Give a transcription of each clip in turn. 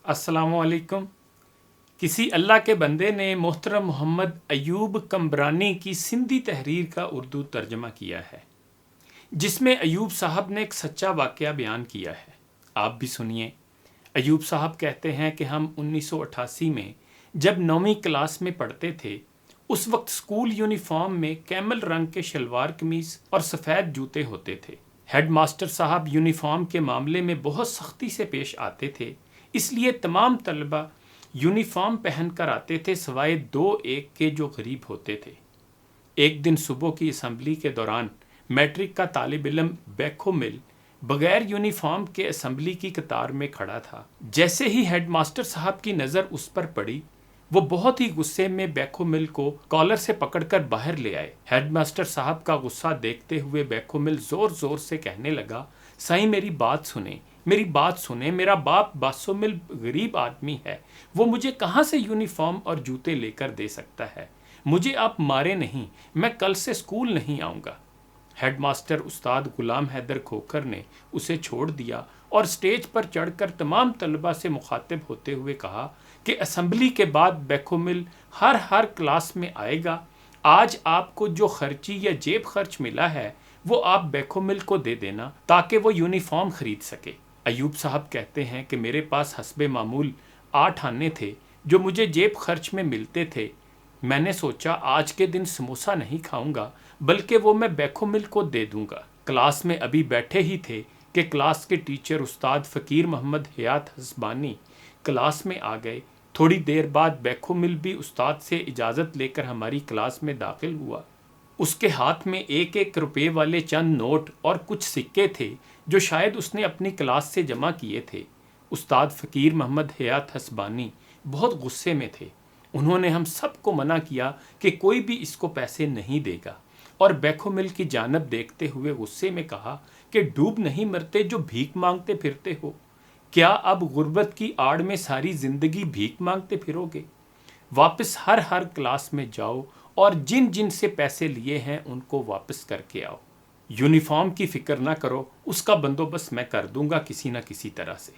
अस्सलाम वालेकुम। किसी अल्लाह के बंदे ने मोहतरम मोहम्मद अयूब कम्बरानी की सिंधी तहरीर का उर्दू तर्जमा किया है, जिसमें अयूब साहब ने एक सच्चा वाक़या बयान किया है। आप भी सुनिए। अयूब साहब कहते हैं कि हम 1988 में जब 9वीं क्लास में पढ़ते थे, उस वक्त स्कूल यूनिफॉर्म में कैमल रंग के शलवार कमीज और सफ़ेद जूते होते थे। हेड मास्टर साहब यूनिफॉर्म के मामले में बहुत सख्ती से पेश आते थे, इसलिए तमाम तलबा यूनिफॉर्म पहन कर आते थे सिवाय 2-1 के जो गरीब होते थे। एक दिन सुबह की असम्बली के दौरान मैट्रिक का तालिब इल्म बैखो मिल बगैर यूनिफॉर्म के असम्बली की कतार में खड़ा था। जैसे ही हेड मास्टर साहब की नज़र उस पर पड़ी, वो बहुत ही गुस्से में बैखो मिल को कॉलर से पकड़कर बाहर ले आए। हेड मास्टर साहब का गुस्सा देखते हुए बैखो मिल जोर जोर से कहने लगा, साईं मेरी बात सुने, मेरी बात सुने, मेरा बाप बासो मिल गरीब आदमी है, वो मुझे कहाँ से यूनिफॉर्म और जूते लेकर दे सकता है। मुझे आप मारे नहीं, मैं कल से स्कूल नहीं आऊँगा। हेडमास्टर उस्ताद गुलाम हैदर खोखर ने उसे छोड़ दिया और स्टेज पर चढ़कर तमाम तलबा से मुखातिब होते हुए कहा कि असम्बली के बाद बैखो मिल हर क्लास में आएगा। आज आपको जो खर्ची या जेब खर्च मिला है वो आप बैखो मिल को दे देना ताकि वो यूनिफॉर्म खरीद सके। अयूब साहब कहते हैं कि मेरे पास हस्बे मामूल 8 आने थे जो मुझे जेब खर्च में मिलते थे। मैंने सोचा आज के दिन समोसा नहीं खाऊंगा, बल्कि वो मैं बैखो मिल को दे दूंगा। क्लास में अभी बैठे ही थे कि क्लास के टीचर उस्ताद फ़कीर मोहम्मद हयात हसबानी क्लास में आ गए। थोड़ी देर बाद बैखो मिल भी उस्ताद से इजाज़त लेकर हमारी क्लास में दाखिल हुआ। उसके हाथ में 1-1 रुपये वाले चंद नोट और कुछ सिक्के थे जो शायद उसने अपनी क्लास से जमा किए थे। उस्ताद फ़कीर मोहम्मद हयात हसबानी बहुत गुस्से में थे। उन्होंने हम सबको मना किया कि कोई भी इसको पैसे नहीं देगा, और बैखो मिल की जानब देखते हुए गुस्से में कहा कि डूब नहीं मरते जो भीख मांगते फिरते हो। क्या अब गुर्बत की आड़ में सारी ज़िंदगी भीख मांगते फिरोगे? वापस हर क्लास में जाओ और जिन जिन से पैसे लिए हैं उनको वापस करके आओ। यूनिफॉर्म की फ़िक्र ना करो, उसका बंदोबस्त मैं कर दूंगा किसी न किसी तरह से।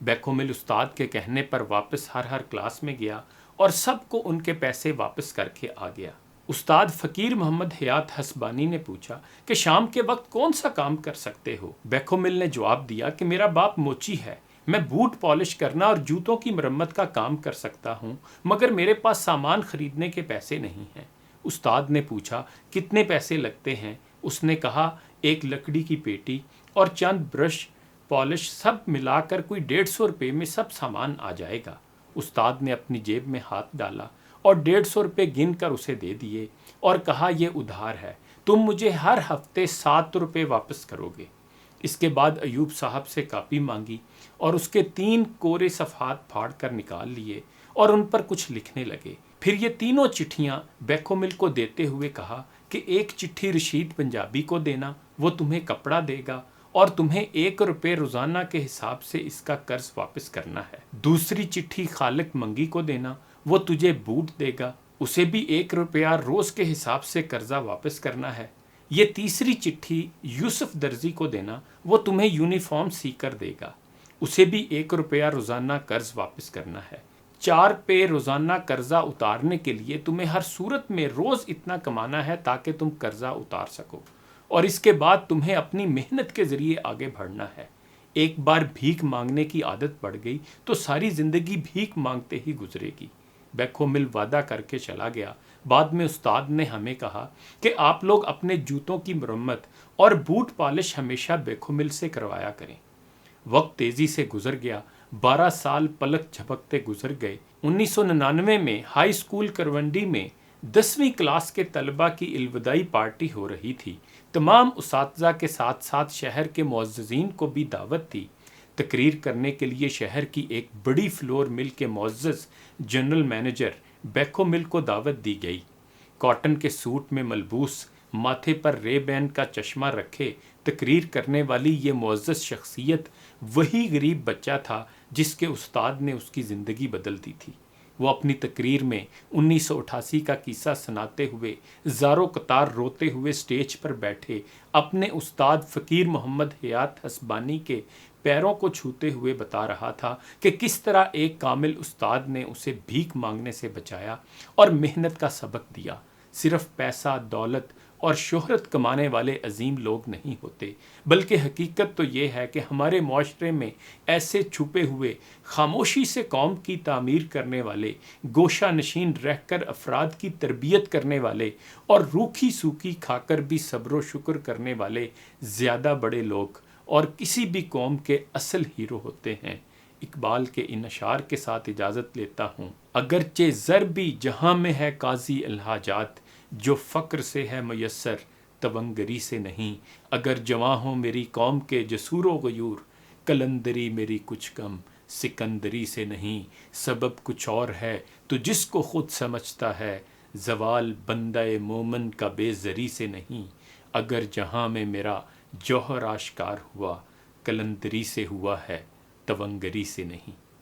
बैखो मिल उस्ताद के कहने पर वापस हर क्लास में गया और सबको उनके पैसे वापस करके आ गया। उस्ताद फ़कीर मोहम्मद हयात हसबानी ने पूछा कि शाम के वक्त कौन सा काम कर सकते हो? बैखो मिल ने जवाब दिया कि मेरा बाप मोची है, मैं बूट पॉलिश करना और जूतों की मरम्मत का काम कर सकता हूँ, मगर मेरे पास सामान खरीदने के पैसे नहीं हैं। उस्ताद ने पूछा कितने पैसे लगते हैं? उसने कहा एक लकड़ी की पेटी और चंद ब्रश पॉलिश, सब मिलाकर कोई 150 रुपये में सब सामान आ जाएगा। उस्ताद ने अपनी जेब में हाथ डाला और 150 रुपये गिन कर उसे दे दिए और कहा यह उधार है, तुम मुझे हर हफ्ते 7 रुपये वापस करोगे। इसके बाद अयूब साहब से कापी मांगी और उसके 3 कोरे सफ़हात फाड़ कर निकाल लिए और उन पर कुछ लिखने लगे। फिर ये तीनों चिट्ठियाँ बैखो मिल को देते हुए कहा कि एक चिट्ठी रशीद पंजाबी को देना, वो तुम्हें कपड़ा देगा और तुम्हें 1 रुपये रोज़ाना के हिसाब से इसका कर्ज वापस करना है। दूसरी चिट्ठी खालिक मंगी को देना, वो तुझे बूट देगा, उसे भी 1 रुपया रोज़ के हिसाब से कर्जा वापस करना है। ये तीसरी चिट्ठी यूसुफ दर्जी को देना, वो तुम्हें यूनिफॉर्म सी कर देगा, उसे भी 1 रुपया रोज़ाना कर्ज वापस करना है। 4 पे रोज़ाना कर्जा उतारने के लिए तुम्हें हर सूरत में रोज़ इतना कमाना है ताकि तुम कर्जा उतार सको, और इसके बाद तुम्हें अपनी मेहनत के ज़रिए आगे बढ़ना है। एक बार भीख मांगने की आदत पड़ गई तो सारी ज़िंदगी भीख मांगते ही गुजरेगी। बैखो मिल वादा करके चला गया। बाद में उस्ताद ने हमें कहा कि आप लोग अपने जूतों की मरम्मत और बूट पॉलिश हमेशा बैखो मिल से करवाया करें। वक्त तेज़ी से गुजर गया। 12 साल पलक झपकते गुजर गए। 1999 में हाई स्कूल करवंडी में 10वीं क्लास के तलबा की इल्वदाई पार्टी हो रही थी। तमाम उसातिज़ा के साथ साथ शहर के मुअज़्ज़िज़ीन को भी दावत थी। तकरीर करने के लिए शहर की एक बड़ी फ्लोर मिल के मुअज़्ज़िज़ जनरल मैनेजर बैखो मिल को दावत दी गई। कॉटन के सूट में मलबूस, माथे पर रेबैन का चश्मा रखे तकरीर करने वाली ये मुअज़्ज़ज़ शख्सियत वही गरीब बच्चा था जिसके उस्ताद ने उसकी ज़िंदगी बदल दी थी। वो अपनी तकरीर में 1988 का किस्सा सुनाते हुए ज़ारो कतार रोते हुए स्टेज पर बैठे अपने उस्ताद फ़कीर मोहम्मद हयात हसबानी के پیروں کو چھوتے ہوئے بتا رہا تھا کہ کس طرح ایک کامل استاد نے اسے بھیک مانگنے سے بچایا اور محنت کا سبق دیا۔ صرف پیسہ، دولت اور شہرت کمانے والے عظیم لوگ نہیں ہوتے، بلکہ حقیقت تو یہ ہے کہ ہمارے معاشرے میں ایسے چھپے ہوئے، خاموشی سے قوم کی تعمیر کرنے والے، گوشہ نشین رہ کر افراد کی تربیت کرنے والے اور روکھی سوکھی کھا کر بھی صبر و شکر کرنے والے زیادہ بڑے لوگ اور کسی بھی قوم کے اصل ہیرو ہوتے ہیں۔ اقبال کے ان اشعار کے ساتھ اجازت لیتا ہوں۔ اگرچہ زر بھی جہاں میں ہے قاضی الحاجات، جو فقر سے ہے میسر تونگری سے نہیں۔ اگر جواں ہوں میری قوم کے جسور و غیور، قلندری میری کچھ کم سکندری سے نہیں۔ سبب کچھ اور ہے تو جس کو خود سمجھتا ہے، زوال بندہ مومن کا بے زری سے نہیں۔ اگر جہاں میں میرا جوہر آشکار ہوا، قلندری سے ہوا ہے تونگری سے نہیں۔